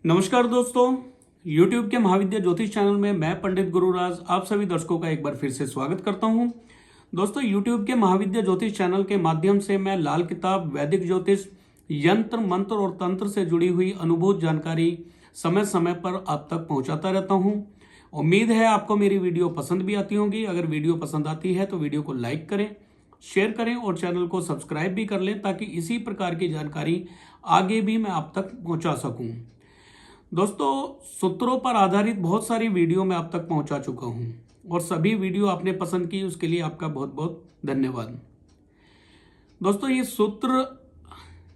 नमस्कार दोस्तों, YouTube के महाविद्या ज्योतिष चैनल में मैं पंडित गुरुराज आप सभी दर्शकों का एक बार फिर से स्वागत करता हूं। दोस्तों, YouTube के महाविद्या ज्योतिष चैनल के माध्यम से मैं लाल किताब, वैदिक ज्योतिष, यंत्र मंत्र और तंत्र से जुड़ी हुई अनुभूत जानकारी समय समय पर आप तक पहुंचाता रहता हूं। उम्मीद है आपको मेरी वीडियो पसंद भी आती होंगी। अगर वीडियो पसंद आती है तो वीडियो को लाइक करें, शेयर करें और चैनल को सब्सक्राइब भी कर लें ताकि इसी प्रकार की जानकारी आगे भी मैं आप तक पहुंचा सकूं। दोस्तों, सूत्रों पर आधारित बहुत सारी वीडियो मैं आप तक पहुंचा चुका हूं और सभी वीडियो आपने पसंद की, उसके लिए आपका बहुत बहुत धन्यवाद। दोस्तों, ये सूत्र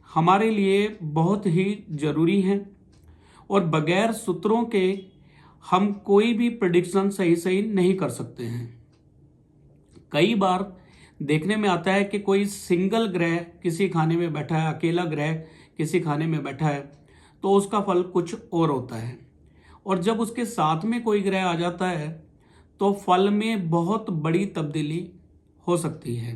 हमारे लिए बहुत ही जरूरी हैं और बगैर सूत्रों के हम कोई भी प्रेडिक्शन सही नहीं कर सकते हैं। कई बार देखने में आता है कि कोई सिंगल ग्रह किसी खाने में बैठा है, अकेला ग्रह किसी खाने में बैठा है तो उसका फल कुछ और होता है, और जब उसके साथ में कोई ग्रह आ जाता है तो फल में बहुत बड़ी तब्दीली हो सकती है।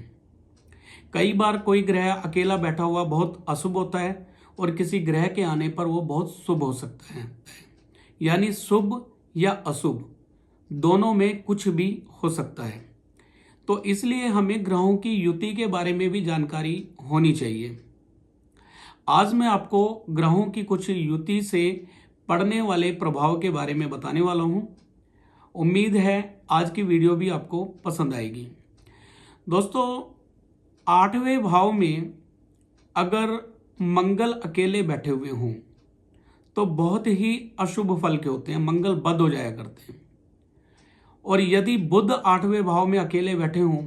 कई बार कोई ग्रह अकेला बैठा हुआ बहुत अशुभ होता है और किसी ग्रह के आने पर वो बहुत शुभ हो सकता है। यानी शुभ या अशुभ दोनों में कुछ भी हो सकता है। तो इसलिए हमें ग्रहों की युति के बारे में भी जानकारी होनी चाहिए। आज मैं आपको ग्रहों की कुछ युति से पड़ने वाले प्रभाव के बारे में बताने वाला हूं। उम्मीद है आज की वीडियो भी आपको पसंद आएगी। दोस्तों, 8वें भाव में अगर मंगल अकेले बैठे हुए हों तो बहुत ही अशुभ फल के होते हैं, मंगल बद हो जाया करते हैं। और यदि बुध 8वें भाव में अकेले बैठे हों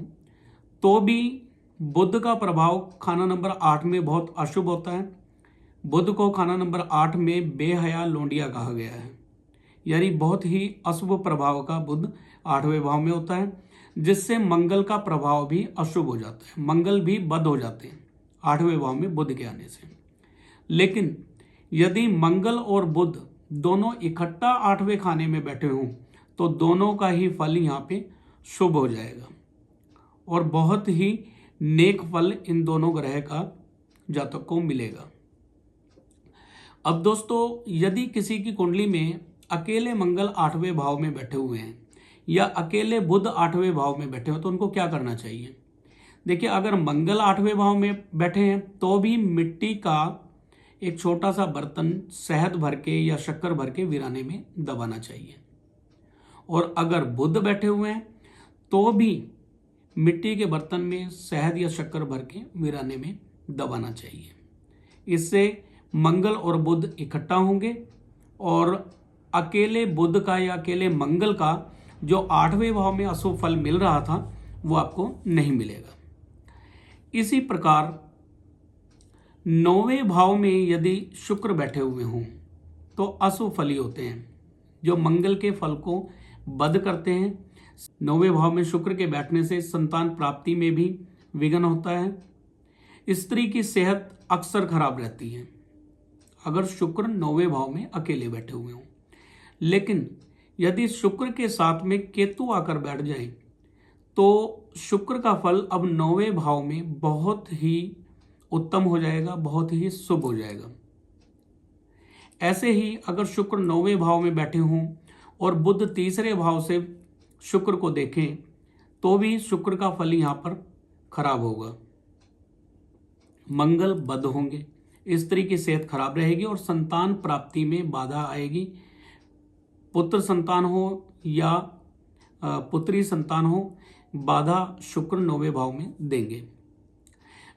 तो भी बुध का प्रभाव खाना नंबर 8 में बहुत अशुभ होता है। बुध को खाना नंबर 8 में बेहया लोंडिया कहा गया है, यानी बहुत ही अशुभ प्रभाव का बुध 8वें भाव में होता है, जिससे मंगल का प्रभाव भी अशुभ हो जाता है। मंगल भी बद हो जाते हैं 8वें भाव में बुध के आने से। लेकिन यदि मंगल और बुध दोनों इकट्ठा 8वें खाने में बैठे हों तो दोनों का ही फल यहाँ पे शुभ हो जाएगा और बहुत ही नेक फल इन दोनों ग्रह का जातक को मिलेगा। अब दोस्तों, यदि किसी की कुंडली में अकेले मंगल 8वें भाव में बैठे हुए हैं या अकेले बुध 8वें भाव में बैठे हो तो उनको क्या करना चाहिए? देखिए, अगर मंगल 8वें भाव में बैठे हैं तो भी मिट्टी का एक छोटा सा बर्तन शहद भर के या शक्कर भर के वीराने में दबाना चाहिए। और अगर बुध बैठे हुए हैं तो भी मिट्टी के बर्तन में शहद या शक्कर भर के वीराने में दबाना चाहिए। इससे मंगल और बुध इकट्ठा होंगे और अकेले बुध का या अकेले मंगल का जो 8वें भाव में अशुभ फल मिल रहा था वो आपको नहीं मिलेगा। इसी प्रकार 9वें भाव में यदि शुक्र बैठे हुए हों तो अशुभ फली होते हैं, जो मंगल के फल को बद करते हैं। 9वें भाव में शुक्र के बैठने से संतान प्राप्ति में भी विघ्न होता है। स्त्री की सेहत अक्सर खराब रहती है अगर शुक्र 9वें भाव में अकेले बैठे हुए हों। लेकिन यदि शुक्र के साथ में केतु आकर बैठ जाए तो शुक्र का फल अब 9वें भाव में बहुत ही उत्तम हो जाएगा, बहुत ही शुभ हो जाएगा। ऐसे ही अगर शुक्र 9वें भाव में बैठे हों और बुध तीसरे भाव से शुक्र को देखें तो भी शुक्र का फल यहां पर खराब होगा। मंगल बद होंगे, स्त्री की सेहत खराब रहेगी और संतान प्राप्ति में बाधा आएगी। पुत्र संतान हो या पुत्री संतान हो, बाधा शुक्र 9वें भाव में देंगे।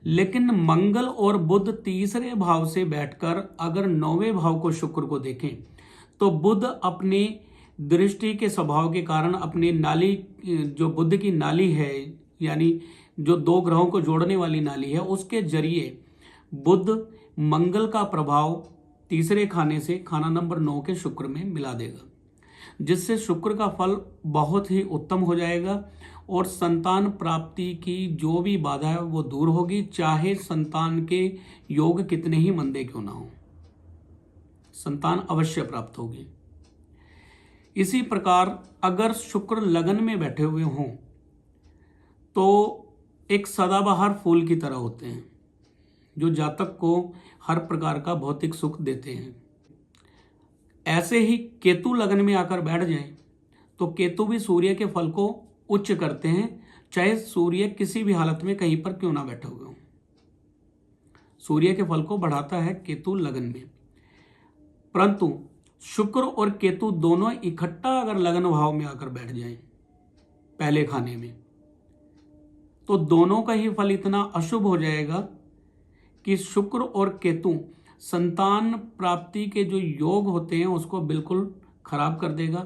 लेकिन मंगल और बुध तीसरे भाव से बैठकर अगर 9वें भाव को शुक्र को देखें तो बुध अपनी दृष्टि के स्वभाव के कारण अपनी नाली, जो बुध की नाली है यानी जो दो ग्रहों को जोड़ने वाली नाली है, उसके जरिए बुध मंगल का प्रभाव तीसरे खाने से खाना नंबर 9 के शुक्र में मिला देगा, जिससे शुक्र का फल बहुत ही उत्तम हो जाएगा और संतान प्राप्ति की जो भी बाधा है वो दूर होगी, चाहे संतान के योग कितने ही मंदे क्यों ना हो, संतान अवश्य प्राप्त होगी। इसी प्रकार अगर शुक्र लगन में बैठे हुए हों तो एक सदाबहार फूल की तरह होते हैं, जो जातक को हर प्रकार का भौतिक सुख देते हैं। ऐसे ही केतु लगन में आकर बैठ जाए तो केतु भी सूर्य के फल को उच्च करते हैं, चाहे सूर्य किसी भी हालत में कहीं पर क्यों ना बैठे हुए हों। सूर्य के फल को बढ़ाता है केतु लगन में। परंतु शुक्र और केतु दोनों इकट्ठा अगर लगन भाव में आकर बैठ जाएं पहले खाने में, तो दोनों का ही फल इतना अशुभ हो जाएगा कि शुक्र और केतु संतान प्राप्ति के जो योग होते हैं उसको बिल्कुल खराब कर देगा,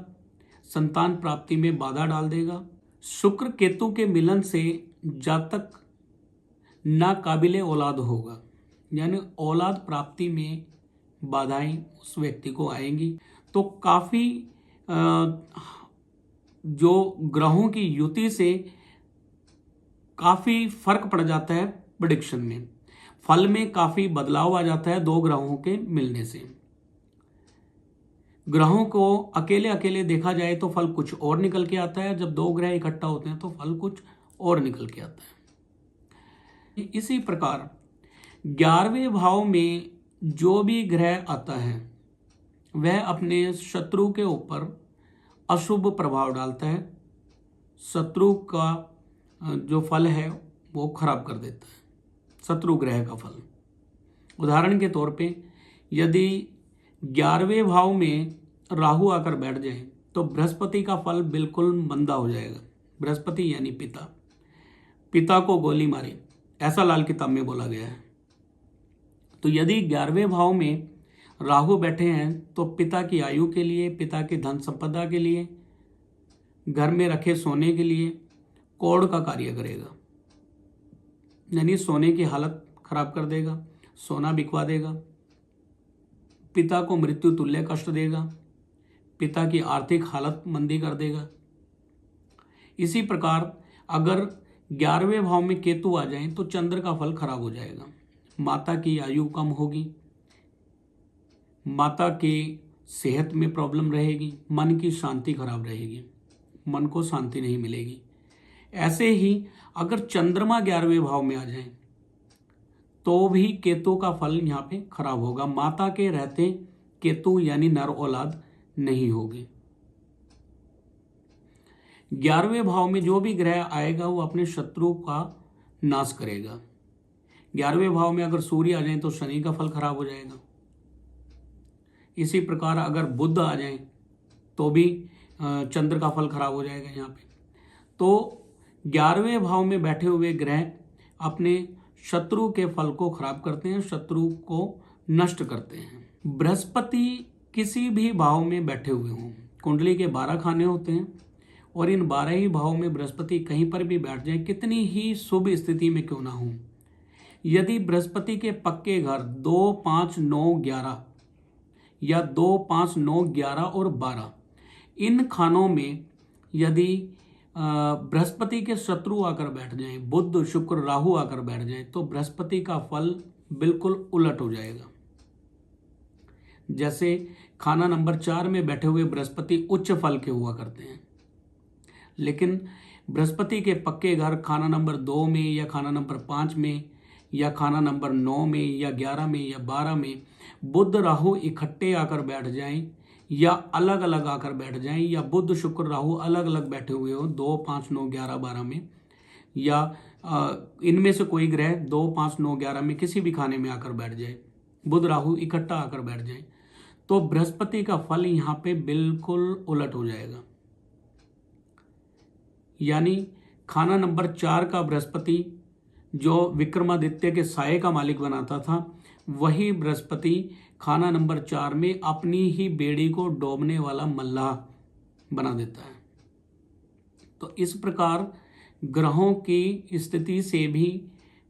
संतान प्राप्ति में बाधा डाल देगा। शुक्र केतु के मिलन से जातक नाकाबिले औलाद होगा, यानी औलाद प्राप्ति में बाधाएं उस व्यक्ति को आएंगी। तो काफ़ी जो ग्रहों की युति से काफ़ी फर्क पड़ जाता है प्रेडिक्शन में, फल में काफ़ी बदलाव आ जाता है दो ग्रहों के मिलने से। ग्रहों को अकेले अकेले देखा जाए तो फल कुछ और निकल के आता है, जब दो ग्रह इकट्ठा होते हैं तो फल कुछ और निकल के आता है। इसी प्रकार 11वें भाव में जो भी ग्रह आता है वह अपने शत्रु के ऊपर अशुभ प्रभाव डालता है, शत्रु का जो फल है वो खराब कर देता है, शत्रु ग्रह का फल। उदाहरण के तौर पे यदि 11वें भाव में राहु आकर बैठ जाए तो बृहस्पति का फल बिल्कुल मंदा हो जाएगा। बृहस्पति यानी पिता, पिता को गोली मारे, ऐसा लाल किताब में बोला गया है। तो यदि 11वें भाव में राहु बैठे हैं तो पिता की आयु के लिए, पिता की धन संपदा के लिए, घर में रखे सोने के लिए कोड़ का कार्य करेगा, यानी सोने की हालत खराब कर देगा, सोना बिकवा देगा, पिता को मृत्यु तुल्य कष्ट देगा, पिता की आर्थिक हालत मंदी कर देगा। इसी प्रकार अगर 11वें भाव में केतु आ जाए तो चंद्र का फल खराब हो जाएगा, माता की आयु कम होगी, माता की सेहत में प्रॉब्लम रहेगी, मन की शांति खराब रहेगी, मन को शांति नहीं मिलेगी। ऐसे ही अगर चंद्रमा 11वें भाव में आ जाए तो भी केतु का फल यहाँ पे खराब होगा, माता के रहते केतु यानी नर औलाद नहीं होगी। 11वें भाव में जो भी ग्रह आएगा वो अपने शत्रु का नाश करेगा। 11वें भाव में अगर सूर्य आ जाए तो शनि का फल खराब हो जाएगा। इसी प्रकार अगर बुध आ जाए तो भी चंद्र का फल खराब हो जाएगा यहाँ पे। तो 11वें भाव में बैठे हुए ग्रह अपने शत्रु के फल को खराब करते हैं, शत्रु को नष्ट करते हैं। बृहस्पति किसी भी भाव में बैठे हुए हों, कुंडली के 12 खाने होते हैं और इन 12 ही भाव में बृहस्पति कहीं पर भी बैठ जाए, कितनी ही शुभ स्थिति में क्यों ना हो, यदि बृहस्पति के पक्के घर 2, 5, 9, 11 या 2, 5, 9, 11 और 12 इन खानों में यदि बृहस्पति के शत्रु आकर बैठ जाएं, बुध शुक्र राहु आकर बैठ जाएं, तो बृहस्पति का फल बिल्कुल उलट हो जाएगा। जैसे खाना नंबर 4 में बैठे हुए बृहस्पति उच्च फल के हुआ करते हैं, लेकिन बृहस्पति के पक्के घर खाना नंबर 2 में या खाना नंबर 5 में या खाना नंबर 9 में या 11 में या 12 में बुध राहु इकट्ठे आकर बैठ जाएं या अलग अलग आकर बैठ जाएं, या बुध शुक्र राहु अलग अलग बैठे हुए हो 2, 5, 9, 11, 12 में, या इनमें से कोई ग्रह 2, 5, 9, 11 में किसी भी खाने में आकर बैठ जाए, बुध राहु इकट्ठा आकर बैठ जाए, तो बृहस्पति का फल यहाँ पे बिल्कुल उलट हो जाएगा। यानी खाना नंबर 4 का बृहस्पति जो विक्रमादित्य के साये का मालिक बनाता था, वही बृहस्पति खाना नंबर 4 में अपनी ही बेड़ी को डोबने वाला मल्लाह बना देता है। तो इस प्रकार ग्रहों की स्थिति से भी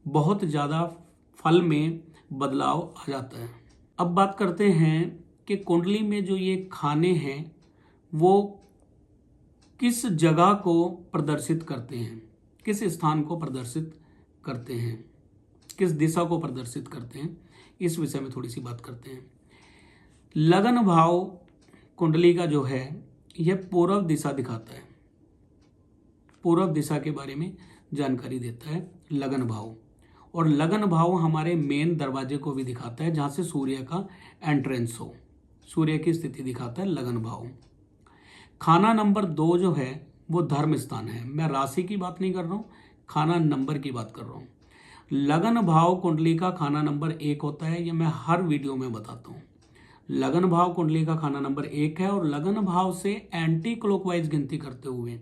बहुत ज़्यादा फल में बदलाव आ जाता है। अब बात करते हैं कि कुंडली में जो ये खाने हैं वो किस जगह को प्रदर्शित करते हैं, किस स्थान को प्रदर्शित करते हैं, किस दिशा को प्रदर्शित करते हैं, इस विषय में थोड़ी सी बात करते हैं। लगन भाव कुंडली का जो है यह पूर्व दिशा दिखाता है, पूर्व दिशा के बारे में जानकारी देता है लगन भाव। और लगन भाव हमारे मेन दरवाजे को भी दिखाता है जहाँ से सूर्य का एंट्रेंस हो। सूर्य की स्थिति दिखाता है लगन भाव। खाना नंबर 2 जो है वो धर्म स्थान है। मैं राशि की बात नहीं कर रहा हूँ, खाना नंबर की बात कर रहा हूँ। लगन भाव कुंडली का खाना नंबर 1 होता है, ये मैं हर वीडियो में बताता हूँ। लगन भाव कुंडली का खाना नंबर 1 है और लगन भाव से एंटी क्लॉकवाइज गिनती करते हुए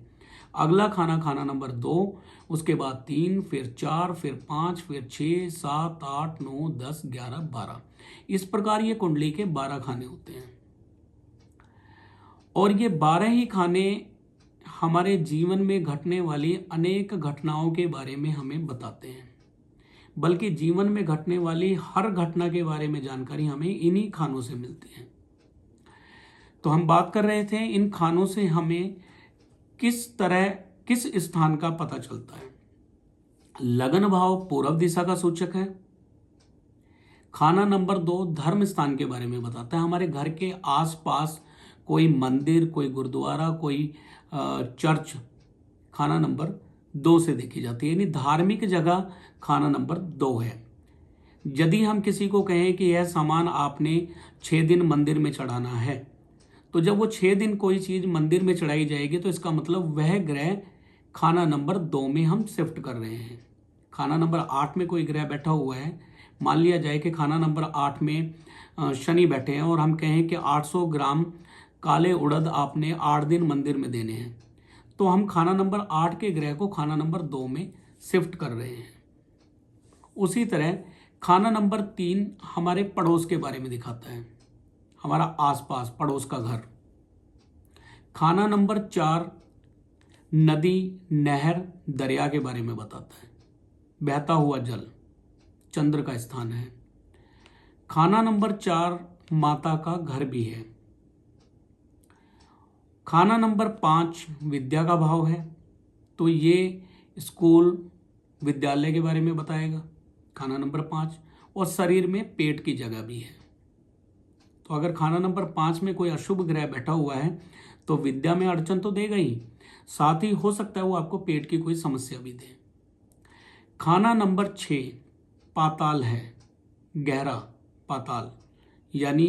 अगला खाना नंबर 2, उसके बाद 3, फिर 4, फिर 5, फिर 6, 7, 8, 9, 10, 11, 12। इस प्रकार ये कुंडली के 12 खाने होते हैं और ये 12 ही खाने हमारे जीवन में घटने वाली अनेक घटनाओं के बारे में हमें बताते हैं। बल्कि जीवन में घटने वाली हर घटना के बारे में जानकारी हमें इन्हीं खानों से मिलती है। तो हम बात कर रहे थे इन खानों से हमें किस स्थान का पता चलता है। लगन भाव पूर्व दिशा का सूचक है। खाना नंबर 2 धर्म स्थान के बारे में बताता है। हमारे घर के आसपास कोई मंदिर, कोई गुरुद्वारा, कोई चर्च खाना नंबर 2 से देखी जाती है, यानी धार्मिक जगह खाना नंबर 2 है। यदि हम किसी को कहें कि यह सामान आपने 6 दिन मंदिर में चढ़ाना है, तो जब वो 6 दिन कोई चीज मंदिर में चढ़ाई जाएगी तो इसका मतलब वह ग्रह खाना नंबर 2 में हम शिफ्ट कर रहे हैं। खाना नंबर 8 में कोई ग्रह बैठा हुआ है, मान लिया जाए कि खाना नंबर 8 में शनि बैठे हैं और हम कहें कि 800 ग्राम काले उड़द आपने 8 दिन मंदिर में देने हैं, तो हम खाना नंबर 8 के ग्रह को खाना नंबर 2 में शिफ्ट कर रहे हैं। उसी तरह खाना नंबर 3 हमारे पड़ोस के बारे में दिखाता है, हमारा आसपास पड़ोस का घर। खाना नंबर 4 नदी, नहर, दरिया के बारे में बताता है, बहता हुआ जल, चंद्र का स्थान है। खाना नंबर 4 माता का घर भी है। खाना नंबर 5 विद्या का भाव है, तो ये स्कूल, विद्यालय के बारे में बताएगा खाना नंबर 5। और शरीर में पेट की जगह भी है। तो अगर खाना नंबर 5 में कोई अशुभ ग्रह बैठा हुआ है तो विद्या में अड़चन तो देगा ही, साथ ही हो सकता है वो आपको पेट की कोई समस्या भी दे। खाना नंबर 6 पाताल है, गहरा पाताल, यानी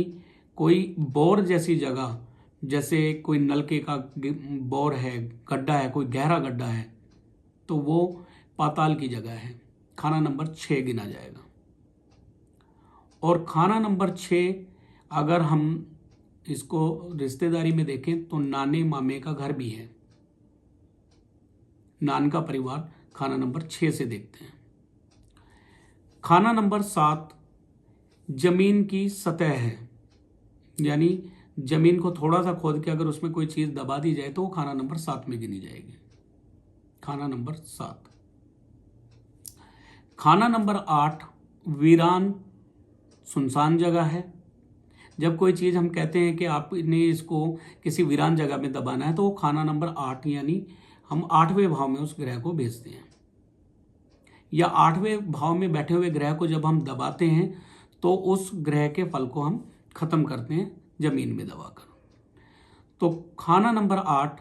कोई बोर जैसी जगह, जैसे कोई नलके का बोर है, गड्ढा है, कोई गहरा गड्ढा है, तो वो पाताल की जगह है, खाना नंबर 6 गिना जाएगा। और खाना नंबर 6 अगर हम इसको रिश्तेदारी में देखें तो नाने मामे का घर भी है, नान का परिवार खाना नंबर 6 से देखते हैं। खाना नंबर 7 जमीन की सतह है, यानी जमीन को थोड़ा सा खोद के अगर उसमें कोई चीज दबा दी जाए तो वो खाना नंबर 7 में गिनी जाएगी, खाना नंबर 7। खाना नंबर 8 वीरान सुनसान जगह है। जब कोई चीज हम कहते हैं कि आपने इसको किसी वीरान जगह में दबाना है तो वो खाना नंबर 8, यानी हम 8वें भाव में उस ग्रह को भेजते हैं। या 8वें भाव में बैठे हुए ग्रह को जब हम दबाते हैं तो उस ग्रह के फल को हम खत्म करते हैं जमीन में दबाकर। तो खाना नंबर 8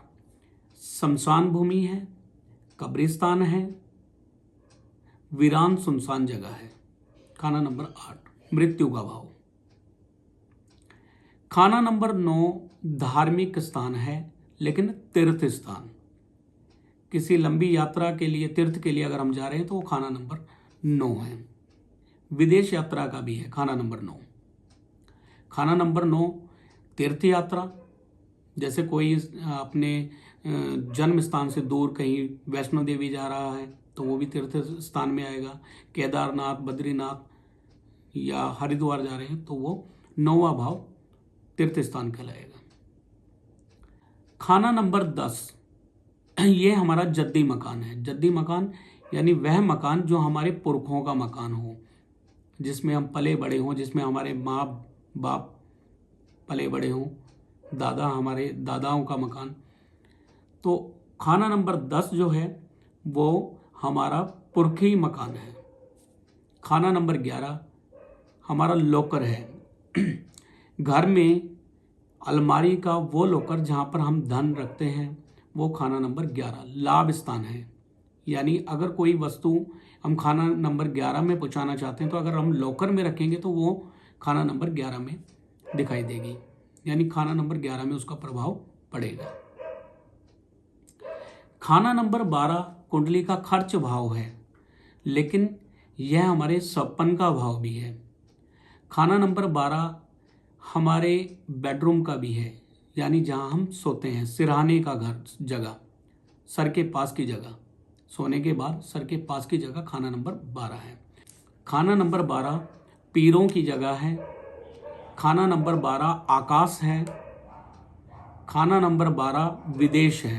शमशान भूमि है, कब्रिस्तान है, वीरान सुनसान जगह है, खाना नंबर 8 मृत्यु का भाव। खाना नंबर 9 धार्मिक स्थान है, लेकिन तीर्थ स्थान, किसी लंबी यात्रा के लिए, तीर्थ के लिए अगर हम जा रहे हैं तो वो खाना नंबर 9 है। विदेश यात्रा का भी है खाना नंबर 9। खाना नंबर 9 तीर्थ यात्रा, जैसे कोई अपने जन्म स्थान से दूर कहीं वैष्णो देवी जा रहा है तो वो भी तीर्थ स्थान में आएगा। केदारनाथ, बद्रीनाथ या हरिद्वार जा रहे हैं तो वो 9वां भाव तीर्थ स्थान कहलाएगा। खाना नंबर 10 ये हमारा जद्दी मकान है। जद्दी मकान यानी वह मकान जो हमारे पुरखों का मकान हो, जिसमें हम पले बड़े हों, जिसमें हमारे माँ बाप पले बड़े हों, दादा, हमारे दादाओं का मकान। तो खाना नंबर 10 जो है वो हमारा पुरखी मकान है। खाना नंबर 11 हमारा लॉकर है। घर में अलमारी का वो लॉकर जहाँ पर हम धन रखते हैं, वो खाना नंबर 11 लाभ स्थान है। यानी अगर कोई वस्तु हम खाना नंबर 11 में पहुँचाना चाहते हैं तो अगर हम लॉकर में रखेंगे तो वो खाना नंबर 11 में दिखाई देगी। यानी खाना नंबर 11 में उसका प्रभाव पड़ेगा। खाना नंबर 12 कुंडली का खर्च भाव है, लेकिन यह हमारे सपन का भाव भी है। खाना नंबर 12 हमारे बेडरूम का भी है, यानी जहां हम सोते हैं, सिरहाने का घर, जगह, सर के पास की जगह, सोने के बाद सर के पास की जगह खाना नंबर 12 है। खाना नंबर 12 पीरों की जगह है। खाना नंबर 12 आकाश है। खाना नंबर 12 विदेश है।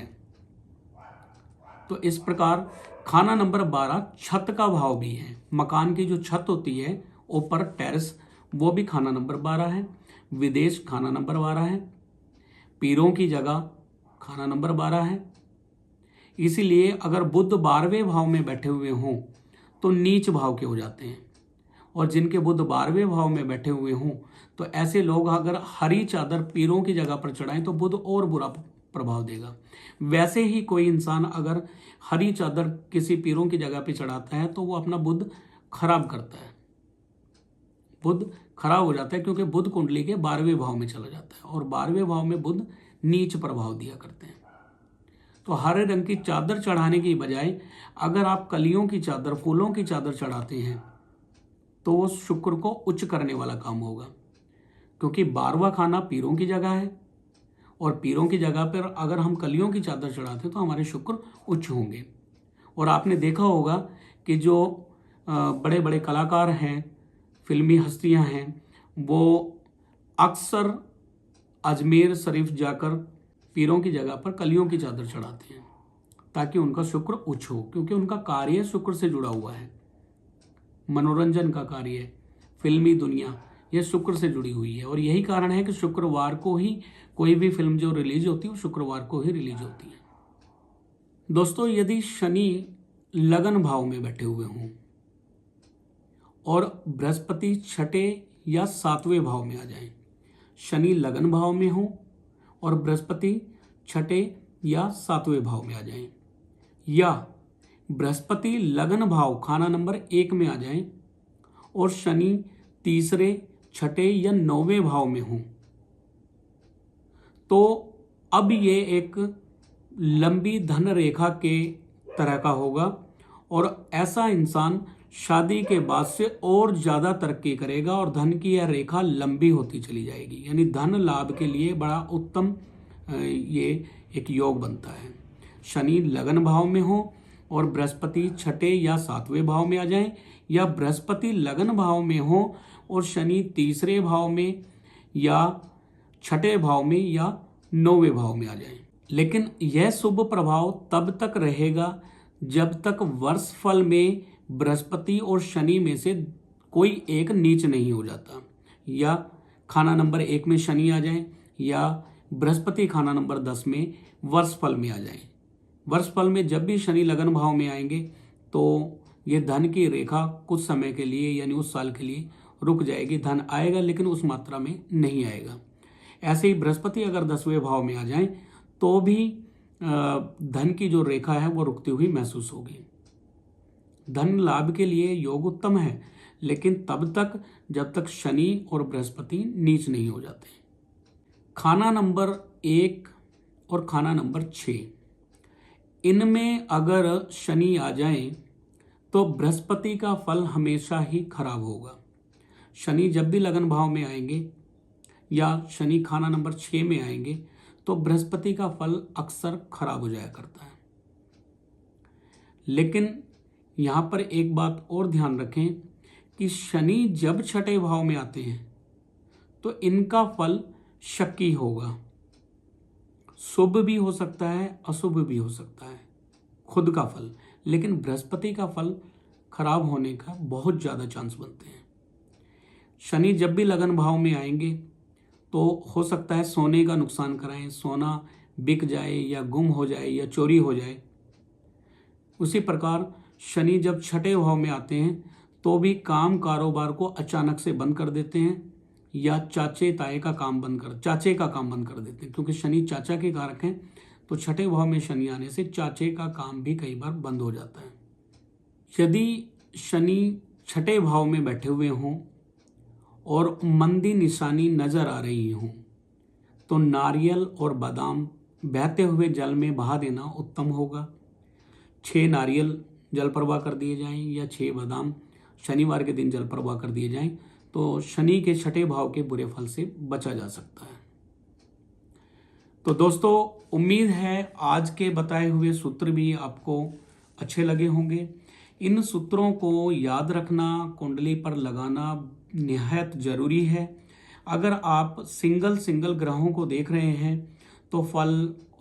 तो इस प्रकार खाना नंबर 12 छत का भाव भी है। मकान की जो छत होती है, ऊपर टेरेस, वो भी खाना नंबर 12 है। विदेश खाना नंबर 12 है। पीरों की जगह खाना नंबर 12 है। इसीलिए अगर बुध 12वें भाव में बैठे हुए हों तो नीच भाव के हो जाते हैं, और जिनके बुध 12वें भाव में बैठे हुए हों तो ऐसे लोग अगर हरी चादर पीरों की जगह पर चढ़ाएं तो बुध और बुरा प्रभाव देगा। वैसे ही कोई इंसान अगर हरी चादर किसी पीरों की जगह पे चढ़ाता है तो वो अपना बुध खराब करता है, बुध खराब हो जाता है, क्योंकि बुध कुंडली के 12वें भाव में चला जाता है, और 12वें भाव में बुध नीच प्रभाव दिया करते हैं। तो हरे रंग की चादर चढ़ाने की बजाय अगर आप कलियों की चादर, फूलों की चादर चढ़ाते हैं तो वो शुक्र को उच्च करने वाला काम होगा, क्योंकि 12वां खाना पीरों की जगह है, और पीरों की जगह पर अगर हम कलियों की चादर चढ़ाते हैं तो हमारे शुक्र उच्च होंगे। और आपने देखा होगा कि जो बड़े बड़े कलाकार हैं, फिल्मी हस्तियां हैं, वो अक्सर अजमेर शरीफ जाकर पीरों की जगह पर कलियों की चादर चढ़ाते हैं ताकि उनका शुक्र उच्च हो, क्योंकि उनका कार्य शुक्र से जुड़ा हुआ है। मनोरंजन का कार्य, फिल्मी दुनिया, यह शुक्र से जुड़ी हुई है, और यही कारण है कि शुक्रवार को ही कोई भी फिल्म जो रिलीज होती है वो शुक्रवार को ही रिलीज होती है। दोस्तों, यदि शनि लगन भाव में बैठे हुए हों और बृहस्पति छठे या 7वें भाव में आ जाए, शनि लगन भाव में हो और बृहस्पति छठे या 7वें भाव में आ जाए, या बृहस्पति लगन भाव खाना नंबर 1 में आ जाए और शनि तीसरे, छठे या 9वें भाव में हो, तो अब ये एक लंबी धन रेखा के तरह का होगा, और ऐसा इंसान शादी के बाद से और ज्यादा तरक्की करेगा और धन की यह रेखा लंबी होती चली जाएगी, यानी धन लाभ के लिए बड़ा उत्तम ये एक योग बनता है। शनि लगन भाव में हो और बृहस्पति छठे या 7वें भाव में आ जाए, या बृहस्पति लगन भाव में हो और शनि तीसरे भाव में या छठे भाव में या 9वें भाव में आ जाए। लेकिन यह शुभ प्रभाव तब तक रहेगा जब तक वर्ष फल में बृहस्पति और शनि में से कोई एक नीच नहीं हो जाता, या खाना नंबर 1 में शनि आ जाए, या बृहस्पति खाना नंबर 10 में वर्ष फल में आ जाए। वर्ष फल में जब भी शनि लगन भाव में आएंगे तो ये धन की रेखा कुछ समय के लिए, यानी उस साल के लिए रुक जाएगी। धन आएगा लेकिन उस मात्रा में नहीं आएगा। ऐसे ही बृहस्पति अगर 10वें भाव में आ जाए तो भी धन की जो रेखा है वो रुकती हुई महसूस होगी। धन लाभ के लिए योग उत्तम है, लेकिन तब तक जब तक शनि और बृहस्पति नीच नहीं हो जाते। खाना नंबर 1 और खाना नंबर 6, इनमें अगर शनि आ जाए तो बृहस्पति का फल हमेशा ही खराब होगा। शनि जब भी लगन भाव में आएंगे या शनि खाना नंबर 6 में आएंगे तो बृहस्पति का फल अक्सर खराब हो जाया करता है। लेकिन यहां पर एक बात और ध्यान रखें कि शनि जब छठे भाव में आते हैं तो इनका फल शक्की होगा, शुभ भी हो सकता है, अशुभ भी हो सकता है खुद का फल, लेकिन बृहस्पति का फल खराब होने का बहुत ज्यादा चांस बनते हैं। शनि जब भी लगन भाव में आएंगे तो हो सकता है सोने का नुकसान कराएं, सोना बिक जाए या गुम हो जाए या चोरी हो जाए। उसी प्रकार शनि जब छठे भाव में आते हैं तो भी काम कारोबार को अचानक से बंद कर देते हैं, या चाचे का काम बंद कर देते हैं, क्योंकि शनि चाचा के कारक हैं। तो छठे भाव में शनि आने से चाचे का काम भी कई बार बंद हो जाता है। यदि शनि छठे भाव में बैठे हुए हों और मंदी निशानी नजर आ रही हों, तो नारियल और बादाम बहते हुए जल में बहा देना उत्तम होगा। 6 नारियल जल प्रवाह कर दिए जाएं या 6 बादाम शनिवार के दिन जल प्रवाह कर दिए जाएं तो शनि के छठे भाव के बुरे फल से बचा जा सकता है। तो दोस्तों, उम्मीद है आज के बताए हुए सूत्र भी आपको अच्छे लगे होंगे। इन सूत्रों को याद रखना, कुंडली पर लगाना निहायत जरूरी है। अगर आप सिंगल ग्रहों को देख रहे हैं तो फल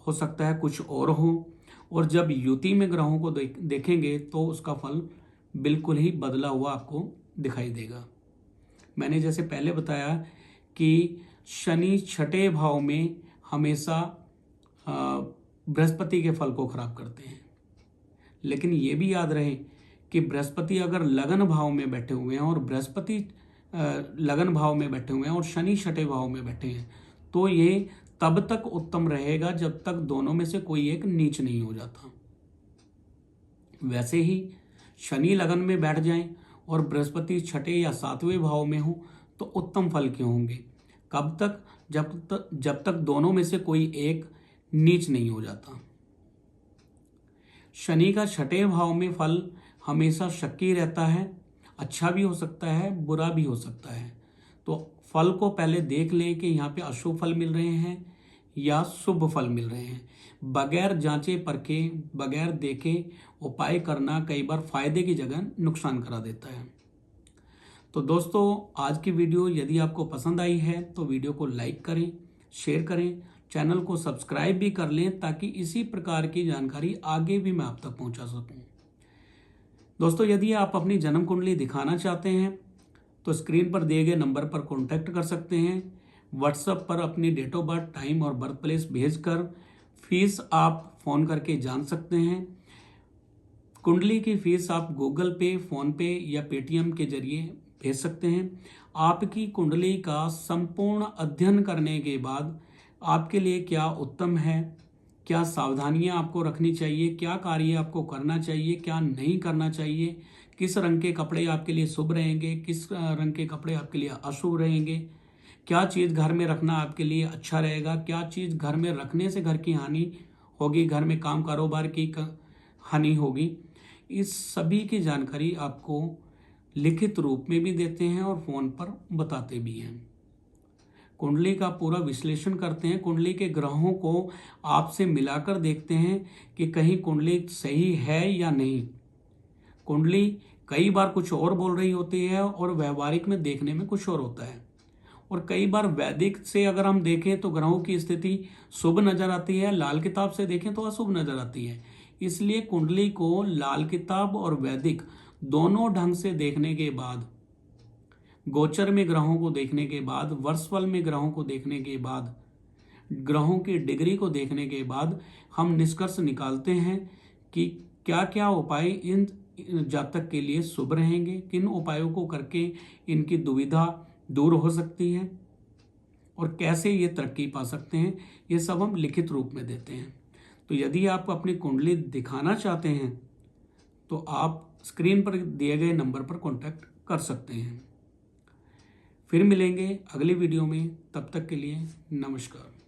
हो सकता है कुछ और हो, और जब युति में ग्रहों को देखेंगे तो उसका फल बिल्कुल ही बदला हुआ आपको दिखाई देगा। मैंने जैसे पहले बताया कि शनि छठे भाव में हमेशा बृहस्पति के फल को खराब करते हैं, लेकिन ये भी याद रहे कि बृहस्पति अगर लगन भाव में बैठे हुए हैं और बृहस्पति लगन भाव में बैठे हुए हैं और शनि छठे भाव में बैठे हैं तो ये तब तक उत्तम रहेगा जब तक दोनों में से कोई एक नीच नहीं हो जाता। वैसे ही शनि लगन में बैठ जाएं और बृहस्पति छठे या 7वें भाव में हो तो उत्तम फल क्यों होंगे? कब तक? जब तक दोनों में से कोई एक नीच नहीं हो जाता। शनि का छठे भाव में फल हमेशा शक्की रहता है, अच्छा भी हो सकता है, बुरा भी हो सकता है। तो फल को पहले देख लें कि यहाँ पे अशुभ फल मिल रहे हैं या शुभ फल मिल रहे हैं। बगैर जांचे परखे, बगैर देखे उपाय करना कई बार फायदे की जगह नुकसान करा देता है। तो दोस्तों, आज की वीडियो यदि आपको पसंद आई है तो वीडियो को लाइक करें, शेयर करें, चैनल को सब्सक्राइब भी कर लें ताकि इसी प्रकार की जानकारी आगे भी मैं आप तक पहुंचा सकूं। दोस्तों, यदि आप अपनी जन्म कुंडली दिखाना चाहते हैं तो स्क्रीन पर दिए गए नंबर पर कॉन्टैक्ट कर सकते हैं। व्हाट्सएप पर अपनी डेट ऑफ बर्थ, टाइम और बर्थ प्लेस भेजकर फीस आप फ़ोन करके जान सकते हैं। कुंडली की फीस आप गूगल पे, फ़ोन पे या पेटीएम के जरिए भेज सकते हैं। आपकी कुंडली का संपूर्ण अध्ययन करने के बाद आपके लिए क्या उत्तम है, क्या सावधानियां आपको रखनी चाहिए, क्या कार्य आपको करना चाहिए, क्या नहीं करना चाहिए, किस रंग के कपड़े आपके लिए शुभ रहेंगे, किस रंग के कपड़े आपके लिए अशुभ रहेंगे, क्या चीज़ घर में रखना आपके लिए अच्छा रहेगा, क्या चीज़ घर में रखने से घर की हानि होगी, घर में काम कारोबार की हानि होगी, इस सभी की जानकारी आपको लिखित रूप में भी देते हैं और फ़ोन पर बताते भी हैं। कुंडली का पूरा विश्लेषण करते हैं, कुंडली के ग्रहों को आपसे मिलाकर देखते हैं कि कहीं कुंडली सही है या नहीं। कुंडली कई बार कुछ और बोल रही होती है और व्यवहारिक में देखने में कुछ और होता है, और कई बार वैदिक से अगर हम देखें तो ग्रहों की स्थिति शुभ नजर आती है, लाल किताब से देखें तो अशुभ नजर आती है। इसलिए कुंडली को लाल किताब और वैदिक दोनों ढंग से देखने के बाद, गोचर में ग्रहों को देखने के बाद, वर्षफल में ग्रहों को देखने के बाद, ग्रहों की डिग्री को देखने के बाद हम निष्कर्ष निकालते हैं कि क्या क्या उपाय इन जातक के लिए शुभ रहेंगे, किन उपायों को करके इनकी दुविधा दूर हो सकती है और कैसे ये तरक्की पा सकते हैं। ये सब हम लिखित रूप में देते हैं। तो यदि आप अपनी कुंडली दिखाना चाहते हैं तो आप स्क्रीन पर दिए गए नंबर पर कॉन्टैक्ट कर सकते हैं। फिर मिलेंगे अगली वीडियो में, तब तक के लिए नमस्कार।